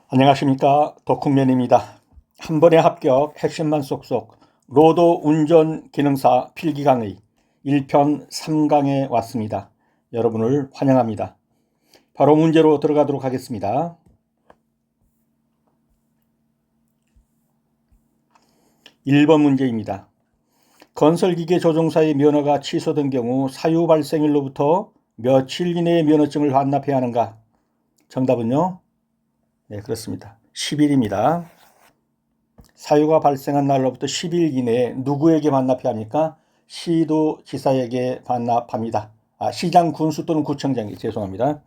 안녕하십니까, 덕후맨입니다. 한 번에 합격 핵심만 쏙쏙 로도 운전 기능사 필기 강의 1편 3강에 왔습니다. 여러분을 환영합니다. 바로 문제로 들어가도록 하겠습니다. 1번 문제입니다. 건설기계 조종사의 면허가 취소된 경우 사유 발생일로부터 며칠 이내에 면허증을 반납해야 하는가? 정답은요? 네, 그렇습니다. 10일입니다. 사유가 발생한 날로부터 10일 이내에 누구에게 반납해야 합니까? 시도지사에게 반납합니다. 시장, 군수 또는 구청장에, 죄송합니다.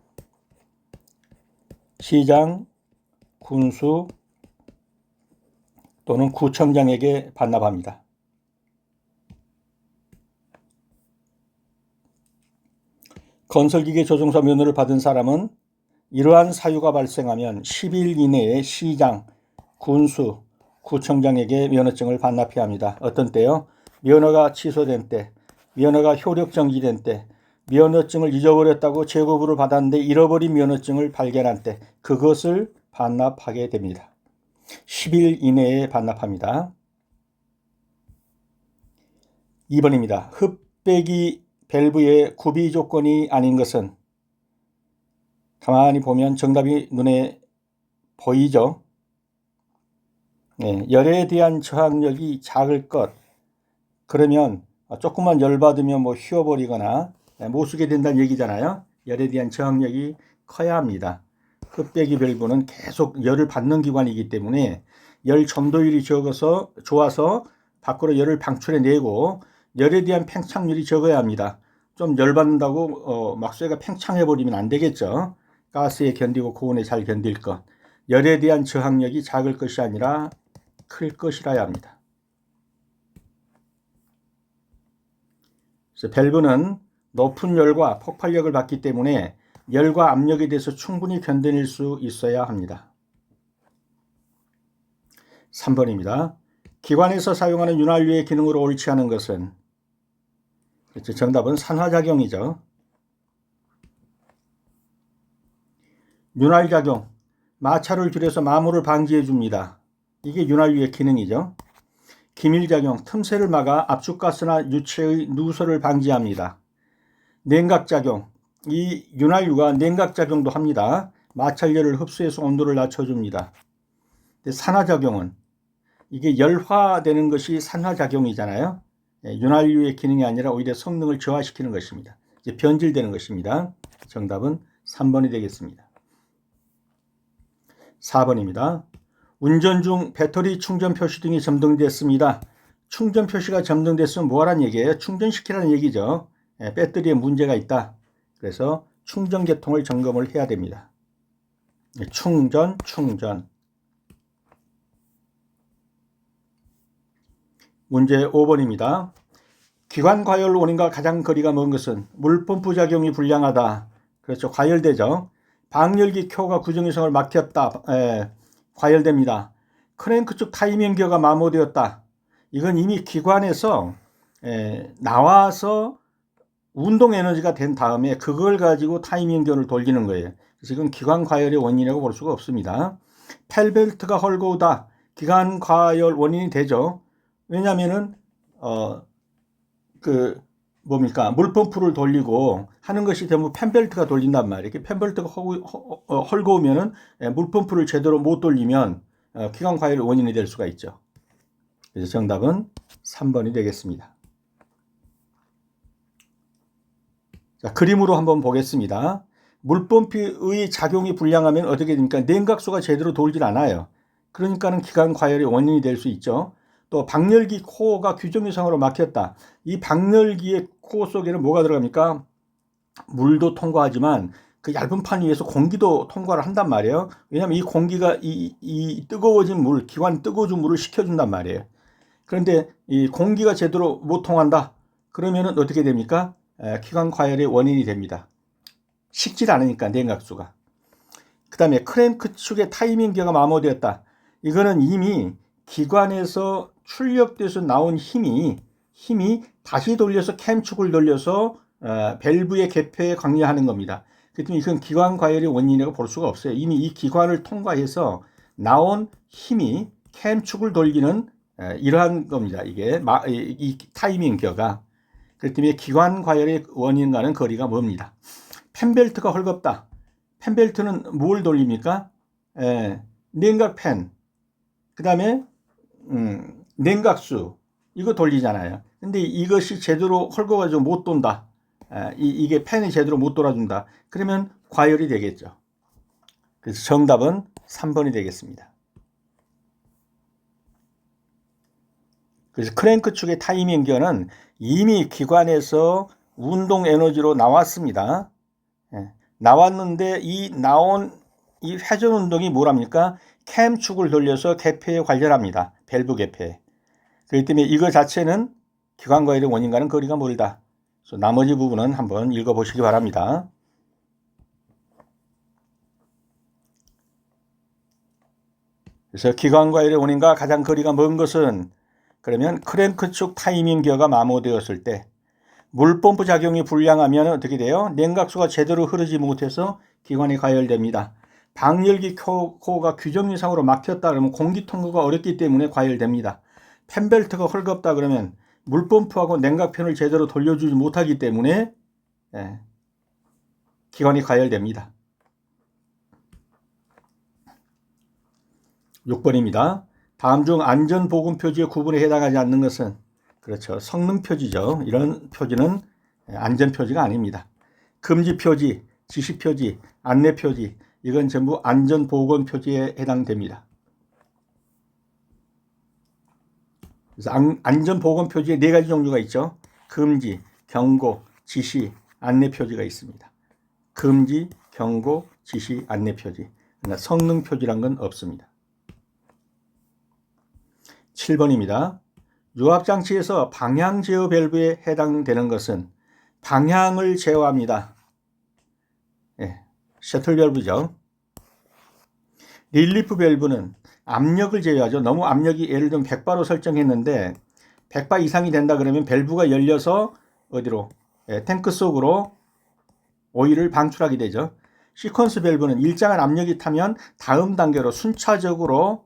시장, 군수 또는 구청장에게 반납합니다. 건설기계 조종사 면허를 받은 사람은 이러한 사유가 발생하면 10일 이내에 시장, 군수, 구청장에게 면허증을 반납해야 합니다. 어떤 때요? 면허가 취소된 때, 면허가 효력 정지된 때, 면허증을 잊어버렸다고 재고부를 받았는데 잃어버린 면허증을 발견한 때, 그것을 반납하게 됩니다. 10일 이내에 반납합니다. 2번입니다. 흡배기 밸브의 구비 조건이 아닌 것은? 가만히 보면 정답이 눈에 보이죠? 네, 열에 대한 저항력이 작을 것. 그러면 조금만 열받으면 휘어버리거나 못 쓰게 된다는 얘기잖아요. 열에 대한 저항력이 커야 합니다. 흡배기 밸브는 계속 열을 받는 기관이기 때문에 열 전도율이 좋아서 밖으로 열을 방출해내고 열에 대한 팽창률이 적어야 합니다. 좀 열받는다고 막쇠가 팽창해버리면 안 되겠죠. 가스에 견디고 고온에 잘 견딜 것. 열에 대한 저항력이 작을 것이 아니라 클 것이라야 합니다. 그래서 밸브는 높은 열과 폭발력을 받기 때문에 열과 압력에 대해서 충분히 견뎌낼 수 있어야 합니다. 3번입니다. 기관에서 사용하는 윤활유의 기능으로 옳지 않은 것은? 그렇죠. 정답은 산화작용이죠. 윤활작용, 마찰을 줄여서 마모를 방지해 줍니다. 이게 윤활유의 기능이죠. 기밀작용, 틈새를 막아 압축가스나 유체의 누설을 방지합니다. 냉각작용, 이 윤활유가 냉각작용도 합니다. 마찰열을 흡수해서 온도를 낮춰줍니다. 산화작용은 이게 열화되는 것이 산화작용이잖아요. 윤활유의 기능이 아니라 오히려 성능을 저하시키는 것입니다. 이제 변질되는 것입니다. 정답은 3번이 되겠습니다. 4번입니다. 운전 중 배터리 충전 표시 등이 점등됐습니다. 충전 표시가 점등됐으면 뭐하란 얘기예요? 충전시키라는 얘기죠. 배터리에 문제가 있다. 그래서 충전 계통을 점검을 해야 됩니다. 충전. 문제 5번입니다. 기관 과열 원인과 가장 거리가 먼 것은? 물펌프 작용이 불량하다. 그렇죠. 과열되죠. 방열기 큐가 구정유성을 막혔다. 과열됩니다. 크랭크 쪽 타이밍 기어가 마모되었다. 이건 이미 기관에서 나와서 운동 에너지가 된 다음에 그걸 가지고 타이밍 기어를 돌리는 거예요. 그래서 이건 기관 과열의 원인이라고 볼 수가 없습니다. 펠벨트가 헐거우다. 기관 과열 원인이 되죠. 왜냐면은 물펌프를 돌리고 하는 것이 대부분 펜벨트가 돌린단 말이에요. 이렇게 펜벨트가 헐거우면은 물펌프를 제대로 못 돌리면 기관 과열의 원인이 될 수가 있죠. 그래서 정답은 3번이 되겠습니다. 자, 그림으로 한번 보겠습니다. 물펌프의 작용이 불량하면 어떻게 됩니까? 냉각수가 제대로 돌질 않아요. 그러니까는 기관 과열의 원인이 될 수 있죠. 또 방열기 코어가 규정 이상으로 막혔다. 이 방열기의 코어 속에는 뭐가 들어갑니까? 물도 통과하지만 그 얇은 판 위에서 공기도 통과를 한단 말이에요. 왜냐하면 이 공기가 이 뜨거워진 물, 기관 뜨거워진 물을 식혀준단 말이에요. 그런데 이 공기가 제대로 못 통한다. 그러면은 어떻게 됩니까? 기관 과열의 원인이 됩니다. 식질 않으니까 냉각수가. 그 다음에 크랭크 축의 타이밍 기어가 마모되었다. 이거는 이미 기관에서 출력돼서 나온 힘이 다시 돌려서 캠축을 돌려서 밸브의 개폐에 관여하는 겁니다. 그렇기 때문에 이건 기관 과열의 원인이라고 볼 수가 없어요. 이미 이 기관을 통과해서 나온 힘이 캠축을 돌리는 이러한 겁니다. 이게 이 타이밍 기어가. 그렇기 때문에 기관 과열의 원인과는 거리가 멉니다. 펜벨트가 헐겁다. 펜벨트는 뭘 돌립니까? 냉각팬, 그 다음에 냉각수 이거 돌리잖아요. 근데 이것이 제대로 헐거워가지고 못 돈다. 이게 팬이 제대로 못 돌아준다. 그러면 과열이 되겠죠. 그래서 정답은 3번이 되겠습니다. 그래서 크랭크 축의 타이밍 기어는 이미 기관에서 운동 에너지로 나왔습니다. 나왔는데 이 나온 이 회전 운동이 뭐랍니까? 캠축을 돌려서 개폐에 관련합니다. 밸브 개폐. 그렇기 때문에 이거 자체는 기관 과열의 원인과는 거리가 멀다. 그래서 나머지 부분은 한번 읽어보시기 바랍니다. 그래서 기관 과열의 원인과 가장 거리가 먼 것은 그러면 크랭크 축 타이밍 기어가 마모되었을 때 물펌프 작용이 불량하면 어떻게 돼요? 냉각수가 제대로 흐르지 못해서 기관이 과열됩니다. 방열기 코어가 규정 이상으로 막혔다 그러면 공기 통로가 어렵기 때문에 과열됩니다. 펜벨트가 헐겁다 그러면 물펌프하고 냉각팬을 제대로 돌려주지 못하기 때문에 기관이 과열됩니다. 6번입니다. 다음 중 안전보건표지의 구분에 해당하지 않는 것은 그렇죠. 성능표지죠. 이런 표지는 안전표지가 아닙니다. 금지표지, 지시표지, 안내표지 이건 전부 안전보건표지에 해당됩니다. 그래서 안전보건표지에 4가지 종류가 있죠. 금지, 경고, 지시, 안내표지가 있습니다. 금지, 경고, 지시, 안내표지. 그러나 성능표지란 건 없습니다. 7번입니다. 유압장치에서 방향 제어 밸브에 해당되는 것은 방향을 제어합니다. 셔틀 밸브죠. 릴리프 밸브는 압력을 제어하죠. 너무 압력이 예를 들면 100바로 설정했는데 100바 이상이 된다 그러면 밸브가 열려서 어디로? 탱크 속으로 오일을 방출하게 되죠. 시퀀스 밸브는 일정한 압력이 타면 다음 단계로 순차적으로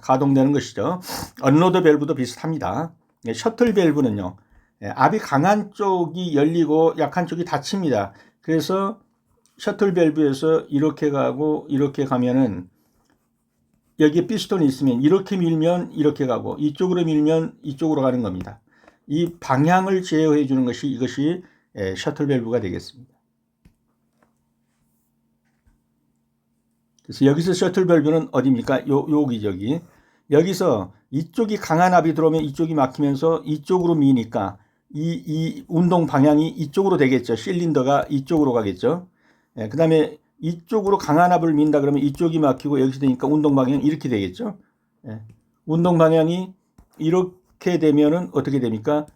가동되는 것이죠. 언로드 밸브도 비슷합니다. 셔틀 밸브는요. 압이 강한 쪽이 열리고 약한 쪽이 닫힙니다. 그래서 셔틀 밸브에서 이렇게 가고 이렇게 가면은 여기에 피스톤이 있으면 이렇게 밀면 이렇게 가고 이쪽으로 밀면 이쪽으로 가는 겁니다. 이 방향을 제어해 주는 것이 이것이 셔틀 밸브가 되겠습니다. 그래서 여기서 셔틀 밸브는 어디입니까? 여기. 여기서 이쪽이 강한 압이 들어오면 이쪽이 막히면서 이쪽으로 미니까 이 운동 방향이 이쪽으로 되겠죠. 실린더가 이쪽으로 가겠죠. 그 다음에 이쪽으로 강한 압을 민다 그러면 이쪽이 막히고 여기서 되니까 운동 방향이 이렇게 되겠죠. 운동 방향이 이렇게 되면은 어떻게 됩니까?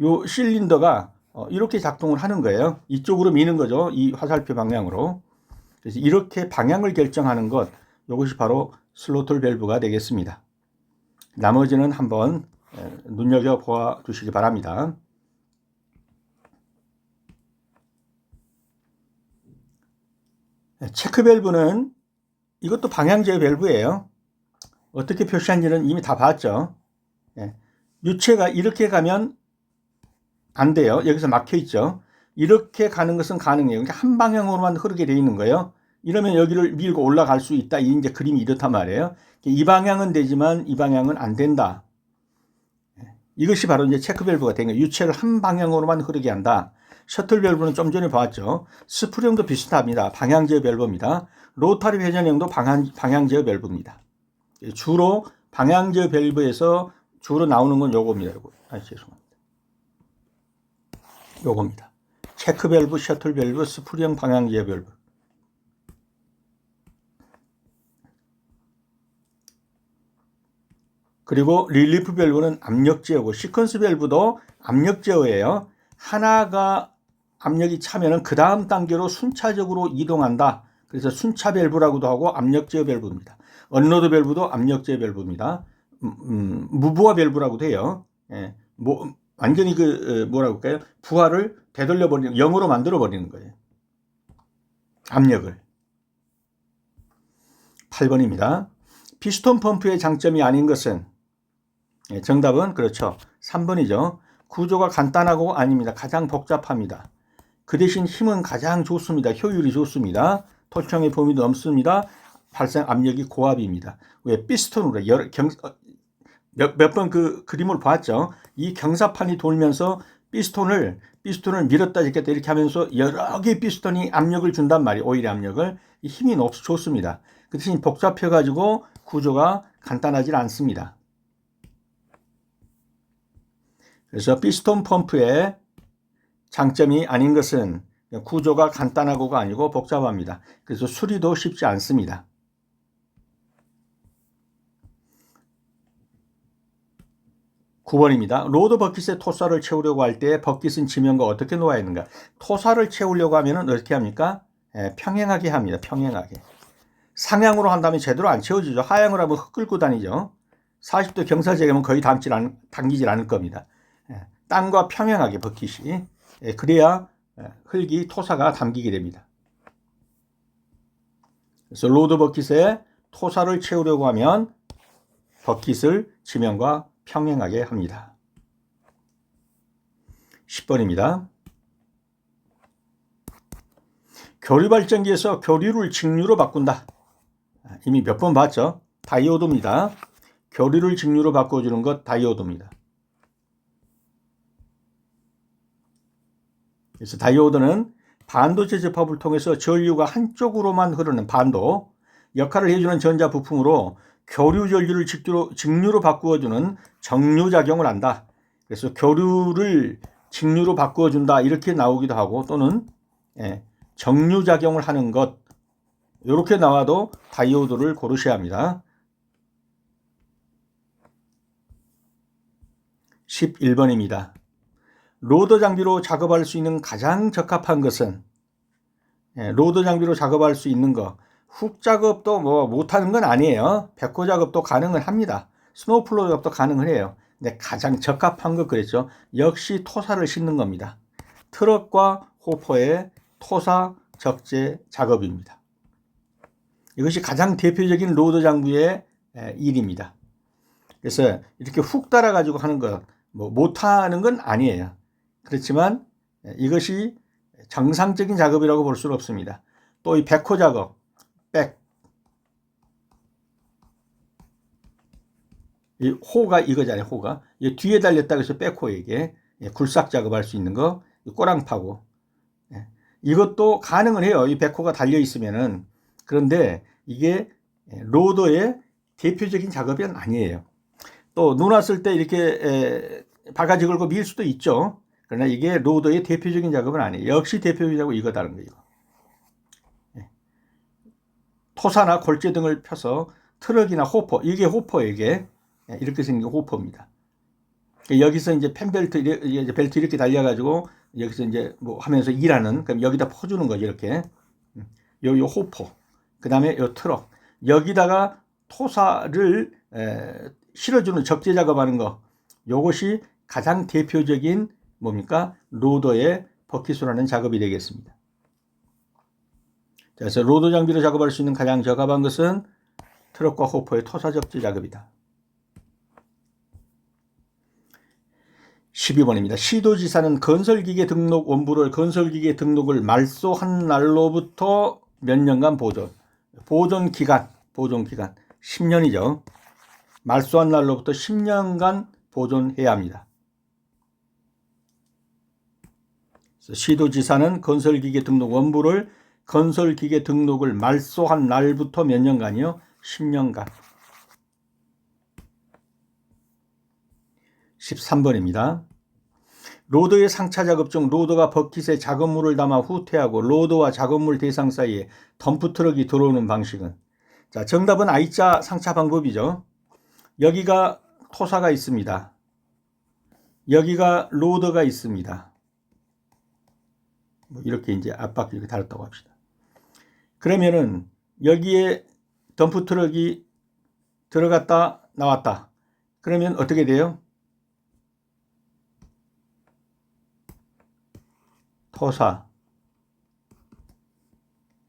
요 실린더가 이렇게 작동을 하는 거예요. 이쪽으로 미는 거죠. 이 화살표 방향으로. 그래서 이렇게 방향을 결정하는 것, 이것이 바로 슬로틀 밸브가 되겠습니다. 나머지는 한번 눈여겨보아 주시기 바랍니다. 체크 밸브는 이것도 방향 제어 밸브예요. 어떻게 표시한지는 이미 다 봤죠. 유체가 이렇게 가면 안 돼요. 여기서 막혀 있죠. 이렇게 가는 것은 가능해요. 그러니까 한 방향으로만 흐르게 되어 있는 거예요. 이러면 여기를 밀고 올라갈 수 있다. 이제 그림이 이렇단 말이에요. 이 방향은 되지만 이 방향은 안 된다. 이것이 바로 이제 체크 밸브가 된 거예요. 유체를 한 방향으로만 흐르게 한다. 셔틀 밸브는 좀 전에 봤죠. 스프링도 비슷합니다. 방향 제어 밸브입니다. 로타리 회전형도 방향 제어 밸브입니다. 주로 방향 제어 밸브에서 주로 나오는 건 요겁니다. 죄송합니다. 요겁니다. 체크 밸브, 셔틀 밸브, 스프링 방향 제어 밸브. 그리고 릴리프 밸브는 압력 제어고 시퀀스 밸브도 압력 제어예요. 하나가 압력이 차면은 그 다음 단계로 순차적으로 이동한다. 그래서 순차 밸브라고도 하고 압력 제어 밸브입니다. 언로드 밸브도 압력 제어 밸브입니다. 무부하 밸브라고도 해요. 완전히 뭐라고 할까요? 부하를 되돌려 버리는 0으로 만들어 버리는 거예요. 압력을. 8번입니다. 피스톤 펌프의 장점이 아닌 것은 정답은 그렇죠. 3번이죠. 구조가 간단하고 아닙니다. 가장 복잡합니다. 그 대신 힘은 가장 좋습니다. 효율이 좋습니다. 토청의 범위도 넘습니다. 발생 압력이 고압입니다. 왜? 피스톤으로 몇 번 그 그림을 봤죠. 이 경사판이 돌면서 피스톤을 밀었다 제꼈다 이렇게 하면서 여러 개의 피스톤이 압력을 준단 말이에요. 오일의 압력을. 힘이 좋습니다. 그 대신 복잡해가지고 구조가 간단하지 않습니다. 그래서 피스톤 펌프의 장점이 아닌 것은 구조가 간단하고가 아니고 복잡합니다. 그래서 수리도 쉽지 않습니다. 9번입니다. 로드 버킷에 토사를 채우려고 할 때 버킷은 지면과 어떻게 놓아야 하는가? 토사를 채우려고 하면 어떻게 합니까? 평행하게 합니다. 평행하게. 상향으로 한다면 제대로 안 채워지죠. 하향으로 하면 흙 긁고 다니죠. 40도 경사지하면 거의 당기질 않을 겁니다. 땅과 평행하게 버킷이. 그래야 흙이 토사가 담기게 됩니다. 그래서 로드 버킷에 토사를 채우려고 하면 버킷을 지면과 평행하게 합니다. 10번입니다. 교류 발전기에서 교류를 직류로 바꾼다. 이미 몇 번 봤죠? 다이오드입니다. 교류를 직류로 바꿔주는 것 다이오드입니다. 그래서 다이오드는 반도체 접합을 통해서 전류가 한쪽으로만 흐르는 반도 역할을 해주는 전자 부품으로 교류 전류를 직류로 바꾸어주는 정류작용을 한다. 그래서 교류를 직류로 바꾸어준다 이렇게 나오기도 하고 또는 정류작용을 하는 것 이렇게 나와도 다이오드를 고르셔야 합니다. 11번입니다. 로더 장비로 작업할 수 있는 가장 적합한 것은 로더 장비로 작업할 수 있는 거 훅 작업도 뭐 못하는 건 아니에요. 백호 작업도 가능은 합니다. 스노우플로우 작업도 가능을 해요. 근데 가장 적합한 것 그랬죠. 역시 토사를 싣는 겁니다. 트럭과 호퍼의 토사 적재 작업입니다. 이것이 가장 대표적인 로더 장비의 일입니다. 그래서 이렇게 훅 따라가지고 하는 것, 뭐 못하는 건 아니에요. 그렇지만 이것이 정상적인 작업이라고 볼 수는 없습니다. 또 이 백호 작업, 이 호가 이거잖아요. 호가 이 뒤에 달렸다고 해서 백호에게 굴삭 작업할 수 있는 거, 꼬랑 파고 이것도 가능은 해요. 이 백호가 달려 있으면은. 그런데 이게 로더의 대표적인 작업은 아니에요. 또 눈 왔을 때 이렇게 바가지 걸고 밀 수도 있죠. 그러나 이게 로더의 대표적인 작업은 아니에요. 역시 대표적인 작업은 이거다는 거예요. 토사나 골재 등을 펴서 트럭이나 호퍼, 이게 호퍼에게 이렇게 생긴 호퍼입니다. 여기서 이제 펜벨트, 이제 벨트 이렇게 달려가지고 여기서 이제 뭐 하면서 일하는, 그럼 여기다 퍼주는 거죠, 이렇게. 요 호퍼. 그 다음에 요 트럭. 여기다가 토사를 실어주는 적재 작업하는 거. 요것이 가장 대표적인 뭡니까? 로더의 버킷으로 하는 작업이 되겠습니다. 그래서 로더 장비로 작업할 수 있는 가장 적합한 것은 트럭과 호퍼의 토사 적재 작업이다. 12번입니다. 시도지사는 건설기계 등록 원부를 건설기계 등록을 말소한 날로부터 몇 년간 보존 기간 10년이죠. 말소한 날로부터 10년간 보존해야 합니다. 시도지사는 건설기계 등록 원부를 건설기계 등록을 말소한 날부터 몇 년간이요? 10년간. 13번입니다. 로더의 상차 작업 중 로더가 버킷에 작업물을 담아 후퇴하고 로더와 작업물 대상 사이에 덤프트럭이 들어오는 방식은? 자, 정답은 I자 상차 방법이죠. 여기가 토사가 있습니다. 여기가 로더가 있습니다. 뭐 이렇게 이제 앞바퀴 이렇게 달았다고 합시다. 그러면은 여기에 덤프트럭이 들어갔다 나왔다. 그러면 어떻게 돼요? 토사,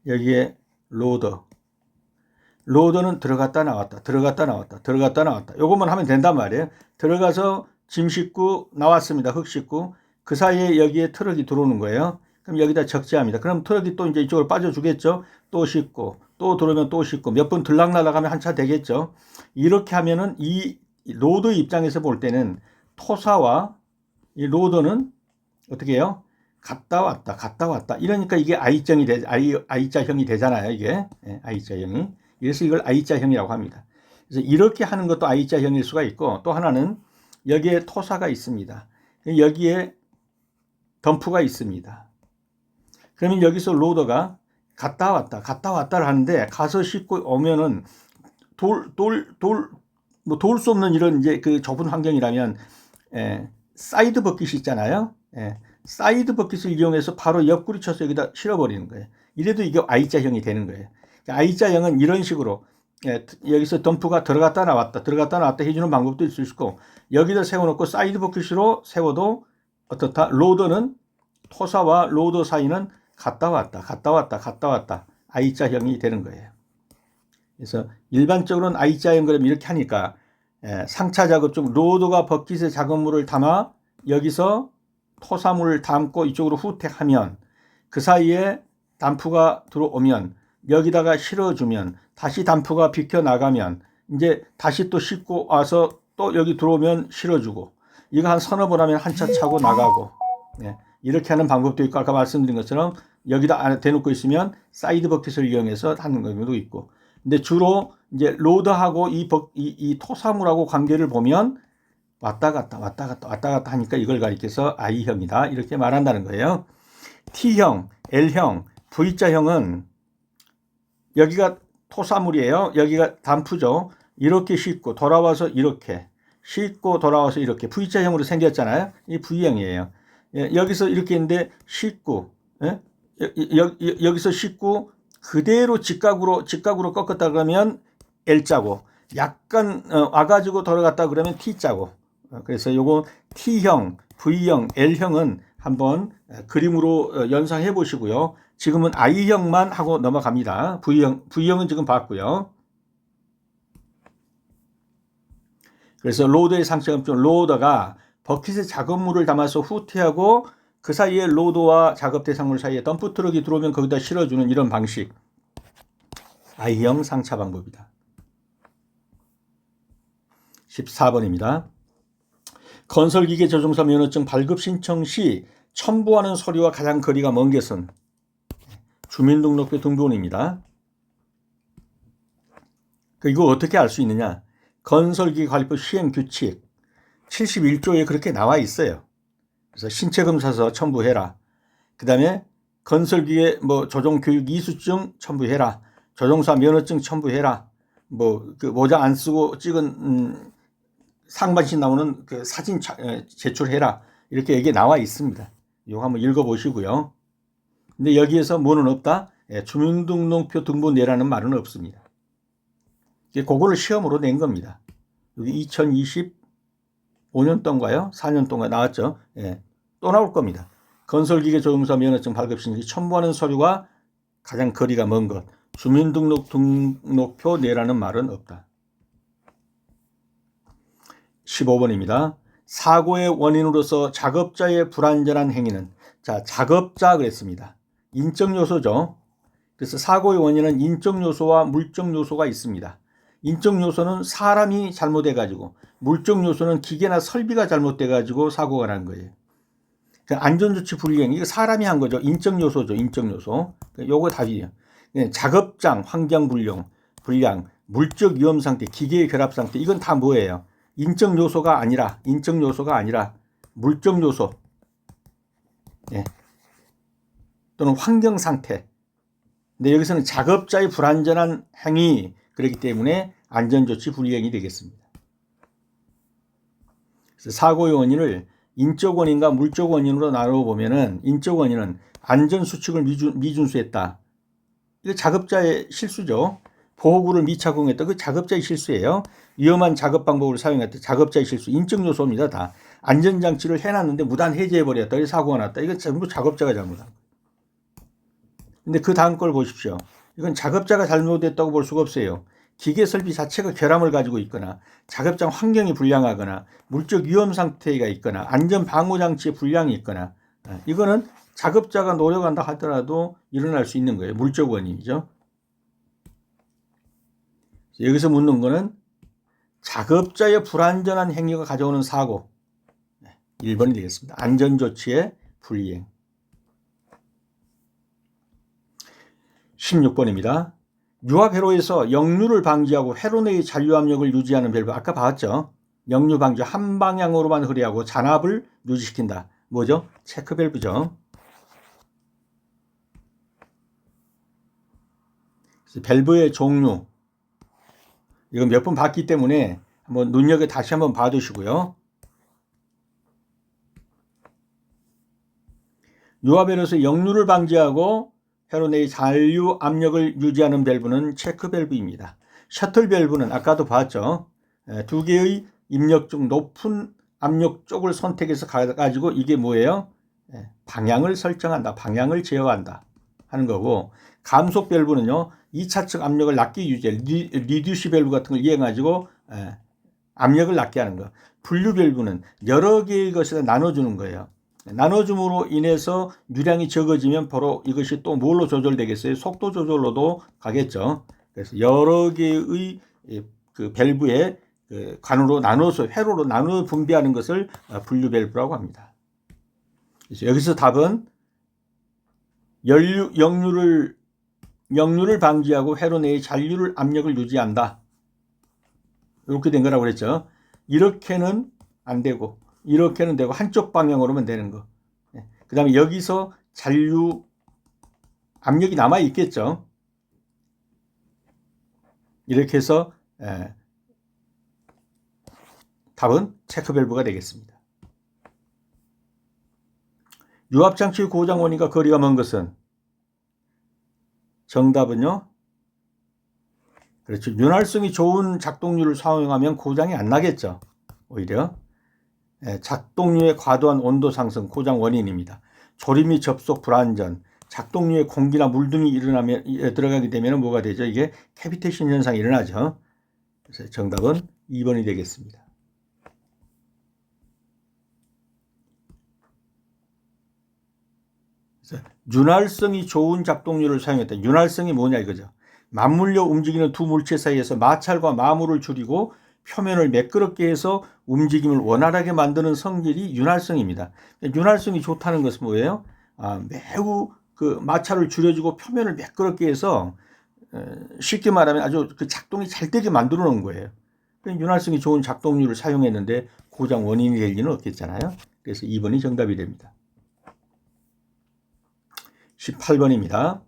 여기에 로더. 로더는 들어갔다 나왔다, 들어갔다 나왔다, 들어갔다 나왔다. 요것만 하면 된단 말이에요. 들어가서 짐 싣고 나왔습니다. 흙 싣고. 그 사이에 여기에 트럭이 들어오는 거예요. 그럼 여기다 적재합니다. 그럼 트럭이 또 이제 이쪽으로 빠져주겠죠. 또 싣고, 또 들어오면 또 싣고, 몇 번 들락날락하면 한 차 되겠죠. 이렇게 하면은 이 로더 입장에서 볼 때는 토사와 이 로더는 어떻게 해요? 갔다 왔다, 갔다 왔다. 이러니까 이게 I자형이 되잖아요. 이게 I자형이. 그래서 이걸 I자형이라고 합니다. 그래서 이렇게 하는 것도 I자형일 수가 있고, 또 하나는 여기에 토사가 있습니다. 여기에 덤프가 있습니다. 그러면 여기서 로더가 갔다 왔다, 갔다 왔다를 하는데, 가서 싣고 오면은 돌 수 없는 이런 이제 그 좁은 환경이라면, 사이드 버킷이 있잖아요. 사이드 버킷을 이용해서 바로 옆구리 쳐서 여기다 실어버리는 거예요. 이래도 이게 I자형이 되는 거예요. I자형은 이런 식으로 여기서 덤프가 들어갔다 나왔다 해주는 방법도 있을 수 있고, 여기다 세워놓고 사이드 버킷으로 세워도 어떻다? 로더는 토사와 로더 사이는 갔다 왔다 I자형이 되는 거예요. 그래서 일반적으로는 I자형 그럼 이렇게 하니까 상차 작업 중 로더가 버킷에 작업물을 담아 여기서 토사물을 담고 이쪽으로 후퇴하면, 그 사이에 담프가 들어오면 여기다가 실어주면, 다시 담프가 비켜나가면 이제 다시 또 싣고 와서 또 여기 들어오면 실어주고, 이거 한 서너 번 하면 한 차 차고 나가고, 이렇게 하는 방법도 있고, 아까 말씀드린 것처럼 여기다 안에 대놓고 있으면 사이드 버킷을 이용해서 하는 경우도 있고. 근데 주로 이제 로더하고 이 토사물하고 관계를 보면 왔다 갔다 하니까 이걸 가리켜서 I형이다 이렇게 말한다는 거예요. T형, L형, V자형은 여기가 토사물이에요. 여기가 담프죠. 이렇게 싣고 돌아와서 이렇게 싣고 돌아와서 이렇게 V자형으로 생겼잖아요. 이 V형이에요. 여기서 이렇게 있는데 싣고, 여기서 싣고 그대로 직각으로 꺾었다 그러면 L자고, 약간 와가지고 돌아갔다 그러면 T자고. 그래서 요거 T형, V형, L형은 한번 그림으로 연상해 보시고요. 지금은 I형만 하고 넘어갑니다. V형은 지금 봤고요. 그래서 로더의 상체감점, 로더가 버킷에 작업물을 담아서 후퇴하고 그 사이에 로더와 작업 대상물 사이에 덤프 트럭이 들어오면 거기다 실어주는 이런 방식. I형 상차 방법이다. 14번입니다. 건설기계 조종사 면허증 발급 신청 시 첨부하는 서류와 가장 거리가 먼 것은 주민등록부 등본입니다. 이거 어떻게 알 수 있느냐? 건설기계 관리법 시행규칙 71조에 그렇게 나와 있어요. 그래서 신체검사서 첨부해라. 그 다음에 건설기계 조종교육 이수증 첨부해라. 조종사 면허증 첨부해라. 그 모자 안 쓰고 찍은 상반신 나오는 그 사진 제출해라. 이렇게 여기에 나와 있습니다. 이거 한번 읽어보시고요. 근데 여기에서 뭐는 없다? 주민등록표 등본 내라는 말은 없습니다. 그거를 시험으로 낸 겁니다. 여기 2025년도인가요? 4년 동안 나왔죠. 또 나올 겁니다. 건설기계 조종사 면허증 발급 신청 첨부하는 서류가 가장 거리가 먼 것. 주민등록표 내라는 말은 없다. 15번입니다. 사고의 원인으로서 작업자의 불안전한 행위는, 자, 작업자 그랬습니다. 인적 요소죠. 그래서 사고의 원인은 인적 요소와 물적 요소가 있습니다. 인적 요소는 사람이 잘못해가지고, 물적 요소는 기계나 설비가 잘못돼가지고 사고가 난 거예요. 안전조치 불이행, 이거 사람이 한 거죠. 인적 요소죠. 인적 요소. 요거 답이에요. 작업장 환경 불량, 물적 위험 상태, 기계의 결합 상태, 이건 다 뭐예요? 인적 요소가 아니라 물적 요소, 또는 환경 상태. 근데 여기서는 작업자의 불안전한 행위, 그렇기 때문에 안전조치 불이행이 되겠습니다. 그래서 사고의 원인을 인적 원인과 물적 원인으로 나누어 보면은, 인적 원인은 안전수칙을 미준수했다. 이거 작업자의 실수죠. 보호구를 미착용했다. 그 작업자의 실수예요. 위험한 작업 방법을 사용했다. 작업자의 실수. 인적 요소입니다. 다. 안전장치를 해놨는데 무단 해제해버렸다. 그래서 사고가 났다. 이건 전부 작업자가 잘못한 거예요. 근데 그 다음 걸 보십시오. 이건 작업자가 잘못했다고 볼 수가 없어요. 기계 설비 자체가 결함을 가지고 있거나 작업장 환경이 불량하거나 물적 위험 상태가 있거나 안전 방호 장치에 불량이 있거나 이거는 작업자가 노력한다 하더라도 일어날 수 있는 거예요. 물적 원인이죠. 여기서 묻는 거는 작업자의 불안전한 행위가 가져오는 사고 1번이 되겠습니다. 안전조치의 불이행. 16번입니다. 유압 회로에서 역류를 방지하고 회로 내의 잔류압력을 유지하는 밸브. 아까 봤죠. 역류 방지 한 방향으로만 흐리하고 잔압을 유지시킨다. 뭐죠? 체크 밸브죠. 밸브의 종류. 이건 몇 번 봤기 때문에 한번 눈여겨 다시 한번 봐두시고요. 유압 회로에서 역류를 방지하고 회로 내의 잔류 압력을 유지하는 밸브는 체크 밸브입니다. 셔틀 밸브는 아까도 봤죠. 두 개의 입력 중 높은 압력 쪽을 선택해서 가지고 이게 뭐예요? 방향을 설정한다. 방향을 제어한다 하는 거고, 감속 밸브는요. 2차 측 압력을 낮게 유지해 리듀시 밸브 같은 걸 이용해가지고 압력을 낮게 하는 거. 분류 밸브는 여러 개의 것에다 나눠주는 거예요. 나눠줌으로 인해서 유량이 적어지면 바로 이것이 또 뭘로 조절되겠어요? 속도 조절로도 가겠죠. 그래서 여러 개의 그 밸브의 관으로 나눠서 회로로 나눠 분배하는 것을 분류 밸브라고 합니다. 그래서 여기서 답은 역류를 방지하고 회로 내의 잔류를 압력을 유지한다. 이렇게 된 거라고 그랬죠. 이렇게는 안 되고 이렇게는 되고 한쪽 방향으로만 되는 거. 그 다음에 여기서 잔류 압력이 남아 있겠죠. 이렇게 해서 답은 체크 밸브가 되겠습니다. 유압장치의 고장 원인과 거리가 먼 것은 정답은요. 그렇죠. 윤활성이 좋은 작동률을 사용하면 고장이 안 나겠죠. 오히려 작동류의 과도한 온도 상승 고장 원인입니다. 조립 및 접속 불안전, 작동류에 공기나 물 등이 들어가게 되면 뭐가 되죠? 이게 캐비테이션 현상이 일어나죠. 그래서 정답은 2번이 되겠습니다. 윤활성이 좋은 작동률을 사용했다. 윤활성이 뭐냐 이거죠. 맞물려 움직이는 두 물체 사이에서 마찰과 마모를 줄이고 표면을 매끄럽게 해서 움직임을 원활하게 만드는 성질이 윤활성입니다. 윤활성이 좋다는 것은 뭐예요? 매우 그 마찰을 줄여주고 표면을 매끄럽게 해서 쉽게 말하면 아주 그 작동이 잘 되게 만들어 놓은 거예요. 윤활성이 좋은 작동률을 사용했는데 고장 원인이 될 리는 없겠잖아요. 그래서 2번이 정답이 됩니다. 18번입니다.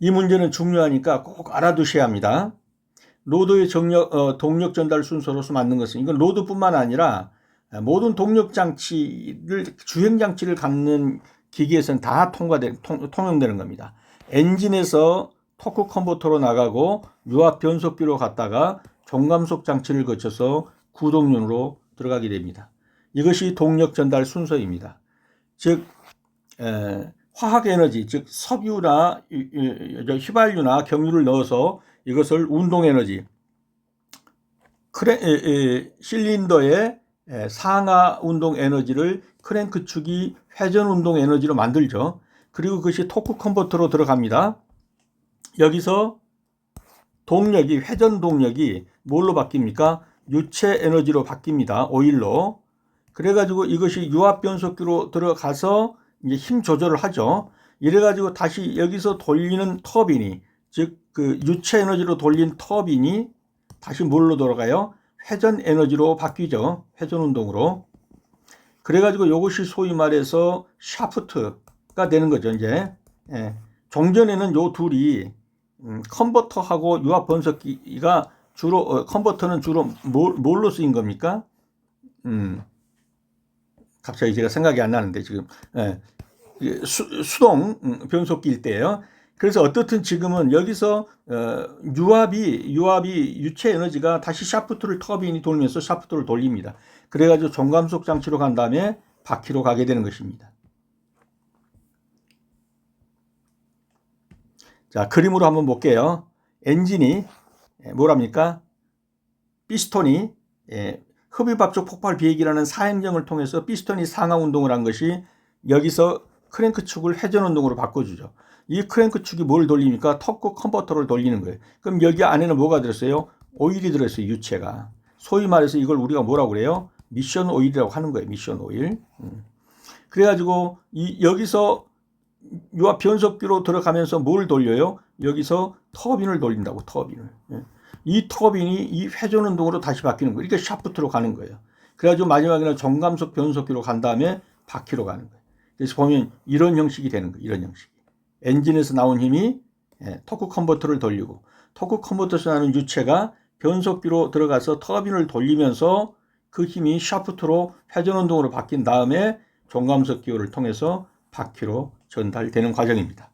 이 문제는 중요하니까 꼭 알아두셔야 합니다. 로드의 동력 전달 순서로서 맞는 것은 이건 로드뿐만 아니라 모든 동력 장치를 주행 장치를 갖는 기기에서는 다 통용되는 겁니다. 엔진에서 토크 컨버터로 나가고 유압 변속기로 갔다가 종감속 장치를 거쳐서 구동륜으로 들어가게 됩니다. 이것이 동력 전달 순서입니다. 즉 화학 에너지, 즉 석유나 휘발유나 경유를 넣어서 이것을 운동 에너지, 실린더의 상하 운동 에너지를 크랭크 축이 회전 운동 에너지로 만들죠. 그리고 그것이 토크 컨버터로 들어갑니다. 여기서 동력이, 회전 동력이 뭘로 바뀝니까? 유체 에너지로 바뀝니다. 오일로. 그래가지고 이것이 유압 변속기로 들어가서 이제 힘 조절을 하죠. 이래가지고 다시 여기서 돌리는 터빈이, 즉 그 유체 에너지로 돌린 터빈이 다시 뭘로 돌아가요? 회전 에너지로 바뀌죠. 회전 운동으로. 그래가지고 이것이 소위 말해서 샤프트가 되는 거죠. 이제 종전에는 요 둘이 컨버터하고 유압 변속기가 주로 컨버터는 주로 뭘로 쓰인 겁니까? 갑자기 제가 생각이 안 나는데 지금 수동 변속기일 때예요. 그래서 어떻든 지금은 여기서 유압이 유체 에너지가 다시 샤프트를 터빈이 돌면서 샤프트를 돌립니다. 그래가지고 종감속 장치로 간 다음에 바퀴로 가게 되는 것입니다. 자, 그림으로 한번 볼게요. 엔진이 뭐랍니까? 피스톤이 흡입압축 폭발 비행기라는 사행정을 통해서 피스톤이 상하 운동을 한 것이 여기서 크랭크 축을 회전 운동으로 바꿔주죠. 이 크랭크 축이 뭘 돌립니까? 터크 컨버터를 돌리는 거예요. 그럼 여기 안에는 뭐가 들었어요? 오일이 들었어요. 유체가. 소위 말해서 이걸 우리가 뭐라고 그래요? 미션 오일이라고 하는 거예요. 미션 오일. 그래가지고 여기서 유압 변속기로 들어가면서 뭘 돌려요? 여기서 터빈을 돌린다고. 터빈을. 이 터빈이 이 회전 운동으로 다시 바뀌는 거예요. 이렇게 샤프트로 가는 거예요. 그래가지고 마지막에는 정감속 변속기로 간 다음에 바퀴로 가는 거예요. 그래서 보면 이런 형식이 되는 거예요. 이런 형식. 엔진에서 나온 힘이 토크 컨버터를 돌리고, 토크 컨버터에서 나는 유체가 변속기로 들어가서 터빈을 돌리면서 그 힘이 샤프트로 회전 운동으로 바뀐 다음에 종감속 기호를 통해서 바퀴로 전달되는 과정입니다.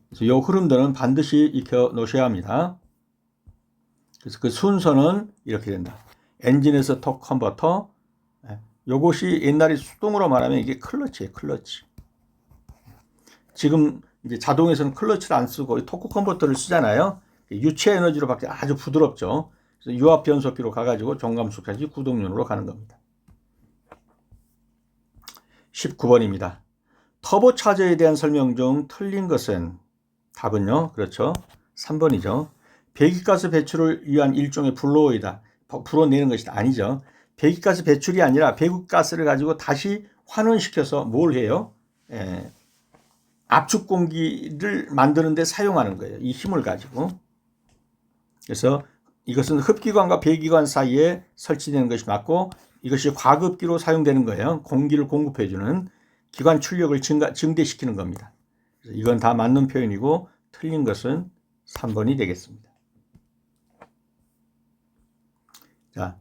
그래서 이 흐름들은 반드시 익혀 놓으셔야 합니다. 그래서 그 순서는 이렇게 된다. 엔진에서 토크 컨버터, 요것이 옛날에 수동으로 말하면 이게 클러치예요. 클러치. 지금 이제 자동에서는 클러치를 안 쓰고 토크 컨버터를 쓰잖아요. 유체 에너지로 바뀌어 아주 부드럽죠. 그래서 유압 변속기로 가가지고 종감속까지 구동륜으로 가는 겁니다. 19번입니다. 터보 차저에 대한 설명 중 틀린 것은 답은요. 그렇죠. 3번이죠. 배기가스 배출을 위한 일종의 블로어이다. 불어내는 것이 아니죠. 배기가스 배출이 아니라 배기가스를 가지고 다시 환원시켜서 뭘 해요? 압축 공기를 만드는 데 사용하는 거예요. 이 힘을 가지고. 그래서 이것은 흡기관과 배기관 사이에 설치되는 것이 맞고, 이것이 과급기로 사용되는 거예요. 공기를 공급해주는 기관 출력을 증대시키는 겁니다. 그래서 이건 다 맞는 표현이고 틀린 것은 3번이 되겠습니다. 자,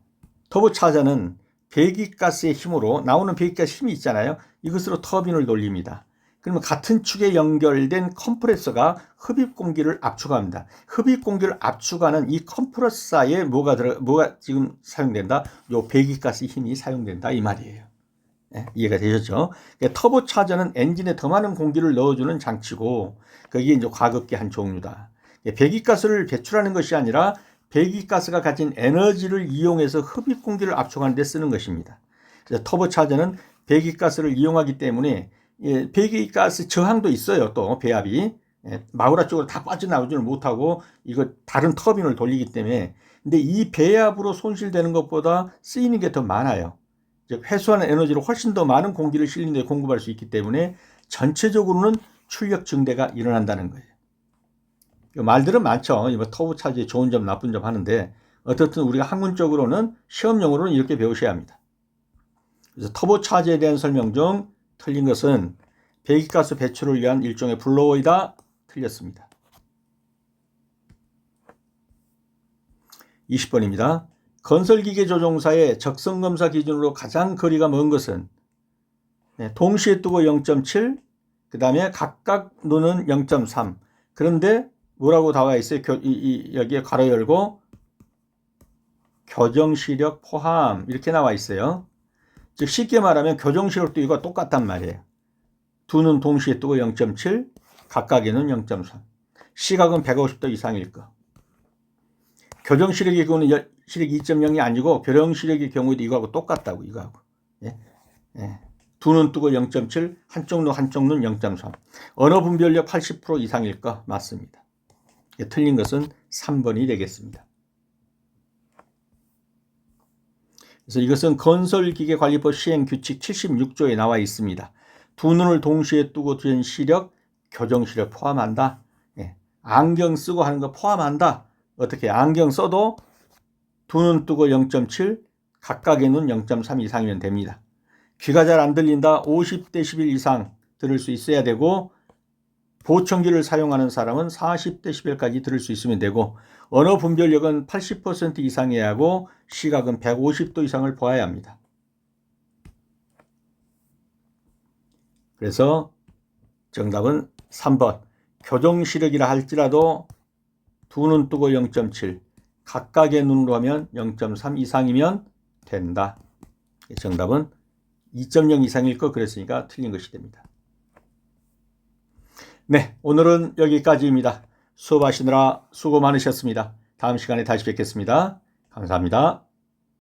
터보차저는 배기가스의 힘으로, 나오는 배기가스 힘이 있잖아요. 이것으로 터빈을 돌립니다. 그러면 같은 축에 연결된 컴프레서가 흡입 공기를 압축합니다. 흡입 공기를 압축하는 이 컴프레서에 뭐가 지금 사용된다? 요 배기가스 힘이 사용된다 이 말이에요. 네, 이해가 되셨죠? 그러니까 터보차저는 엔진에 더 많은 공기를 넣어주는 장치고, 거기에 이제 과급기 한 종류다. 배기가스를 배출하는 것이 아니라 배기가스가 가진 에너지를 이용해서 흡입 공기를 압축하는 데 쓰는 것입니다. 그래서 터보차저는 배기가스를 이용하기 때문에 배기가스 저항도 있어요. 또 배압이 마우라 쪽으로 다 빠져나오지는 못하고 이거 다른 터빈을 돌리기 때문에. 근데 이 배압으로 손실되는 것보다 쓰이는 게 더 많아요. 즉 회수하는 에너지로 훨씬 더 많은 공기를 실린 데 공급할 수 있기 때문에 전체적으로는 출력 증대가 일어난다는 거예요. 말들은 많죠. 터보차저의 좋은 점 나쁜 점 하는데, 어떻든 우리가 학문적으로는 시험용으로는 이렇게 배우셔야 합니다. 그래서 터보차저에 대한 설명 중 틀린 것은 배기가스 배출을 위한 일종의 블로어이다. 틀렸습니다. 20번입니다. 건설기계 조종사의 적성검사 기준으로 가장 거리가 먼 것은 동시에 뜨고 0.7, 그 다음에 각각 눈은 0.3. 그런데 뭐라고 나와 있어요? 여기에 괄호 열고 교정시력 포함 이렇게 나와 있어요. 즉 쉽게 말하면 교정시력도 이거 똑같단 말이에요. 두 눈 동시에 뜨고 0.7, 각각의 눈 0.3. 시각은 150도 이상일 거. 교정시력의 경우는 시력 2.0이 아니고 교정시력의 경우에도 이거하고 똑같다고. 이거하고. 두 눈 뜨고 0.7, 한쪽 눈 0.3. 언어 분별력 80% 이상일 거 맞습니다. 틀린 것은 3번이 되겠습니다. 그래서 이것은 건설기계관리법 시행규칙 76조에 나와 있습니다. 두 눈을 동시에 뜨고 된 시력, 교정시력 포함한다. 안경 쓰고 하는 거 포함한다. 어떻게? 안경 써도 두 눈 뜨고 0.7, 각각의 눈 0.3 이상이면 됩니다. 귀가 잘 안 들린다. 50dB 이상 들을 수 있어야 되고, 보청기를 사용하는 사람은 40dB까지 들을 수 있으면 되고, 언어 분별력은 80% 이상해야 하고, 시각은 150도 이상을 보아야 합니다. 그래서 정답은 3번. 교정시력이라 할지라도 두 눈 뜨고 0.7, 각각의 눈으로 하면 0.3 이상이면 된다. 정답은 2.0 이상일 거 그랬으니까 틀린 것이 됩니다. 네, 오늘은 여기까지입니다. 수업하시느라 수고 많으셨습니다. 다음 시간에 다시 뵙겠습니다. 감사합니다.